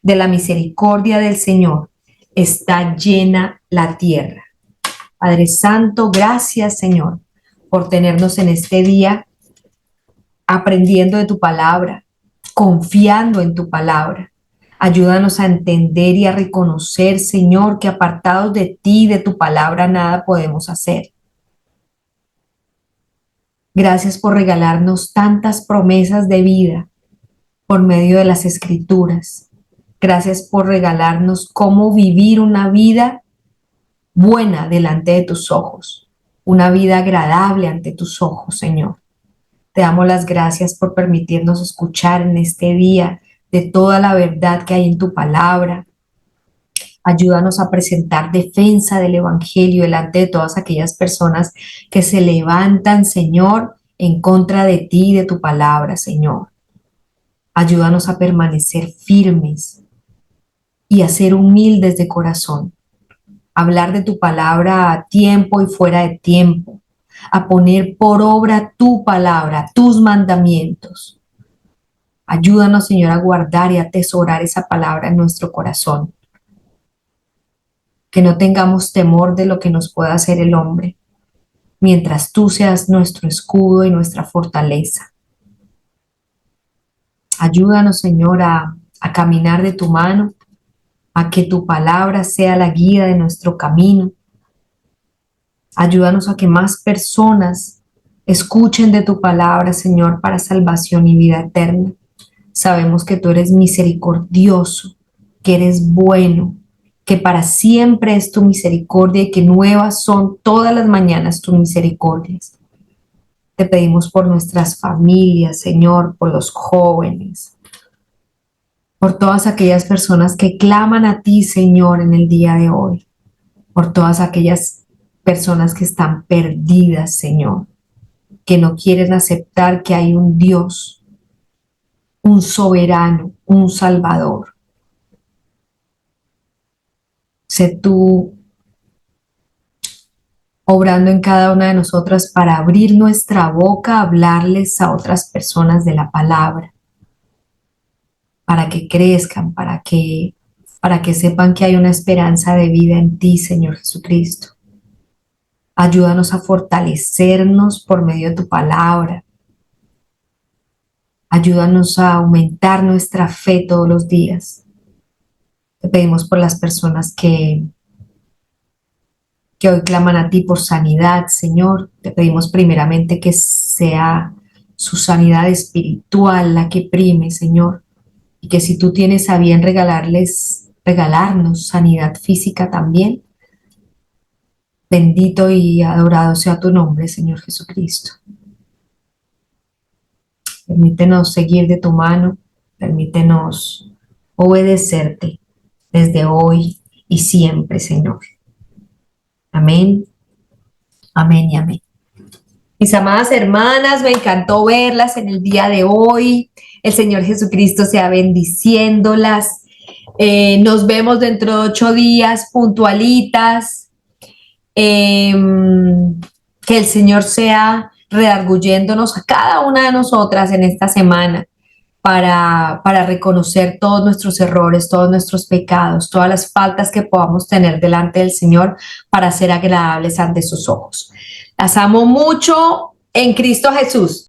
de la misericordia del Señor está llena la tierra. Padre Santo, gracias, Señor, por tenernos en este día aprendiendo de tu palabra, confiando en tu palabra. Ayúdanos a entender y a reconocer, Señor, que apartados de ti y de tu palabra nada podemos hacer. Gracias por regalarnos tantas promesas de vida por medio de las Escrituras. Gracias por regalarnos cómo vivir una vida buena delante de tus ojos, una vida agradable ante tus ojos, Señor. Te damos las gracias por permitirnos escuchar en este día de toda la verdad que hay en tu palabra. Ayúdanos a presentar defensa del Evangelio delante de todas aquellas personas que se levantan, Señor, en contra de ti y de tu palabra, Señor. Ayúdanos a permanecer firmes y a ser humildes de corazón. Hablar de tu palabra a tiempo y fuera de tiempo, a poner por obra tu palabra, tus mandamientos. Ayúdanos, Señor, a guardar y a atesorar esa palabra en nuestro corazón. Que no tengamos temor de lo que nos pueda hacer el hombre, mientras tú seas nuestro escudo y nuestra fortaleza. Ayúdanos, Señor, a caminar de tu mano, a que tu palabra sea la guía de nuestro camino. Ayúdanos a que más personas escuchen de tu palabra, Señor, para salvación y vida eterna. Sabemos que tú eres misericordioso, que eres bueno, que para siempre es tu misericordia y que nuevas son todas las mañanas tus misericordias. Te pedimos por nuestras familias, Señor, por los jóvenes, por todas aquellas personas que claman a ti, Señor, en el día de hoy, por todas aquellas personas que están perdidas, Señor, que no quieren aceptar que hay un Dios un soberano, un salvador. Sé tú obrando en cada una de nosotras para abrir nuestra boca, hablarles a otras personas de la palabra, para que crezcan, para que sepan que hay una esperanza de vida en ti, Señor Jesucristo. Ayúdanos a fortalecernos por medio de tu palabra. Ayúdanos a aumentar nuestra fe todos los días. Te pedimos por las personas que hoy claman a ti por sanidad, Señor. Te pedimos primeramente que sea su sanidad espiritual la que prime, Señor. Y que si tú tienes a bien regalarnos sanidad física también, bendito y adorado sea tu nombre, Señor Jesucristo. Permítenos seguir de tu mano, permítenos obedecerte desde hoy y siempre, Señor. Amén, amén y amén. Mis amadas hermanas, me encantó verlas en el día de hoy. El Señor Jesucristo sea bendiciéndolas. Nos vemos dentro de 8 días, puntualitas. Que el Señor sea redarguyéndonos a cada una de nosotras en esta semana para reconocer todos nuestros errores, todos nuestros pecados, todas las faltas que podamos tener delante del Señor para ser agradables ante sus ojos. Las amo mucho en Cristo Jesús.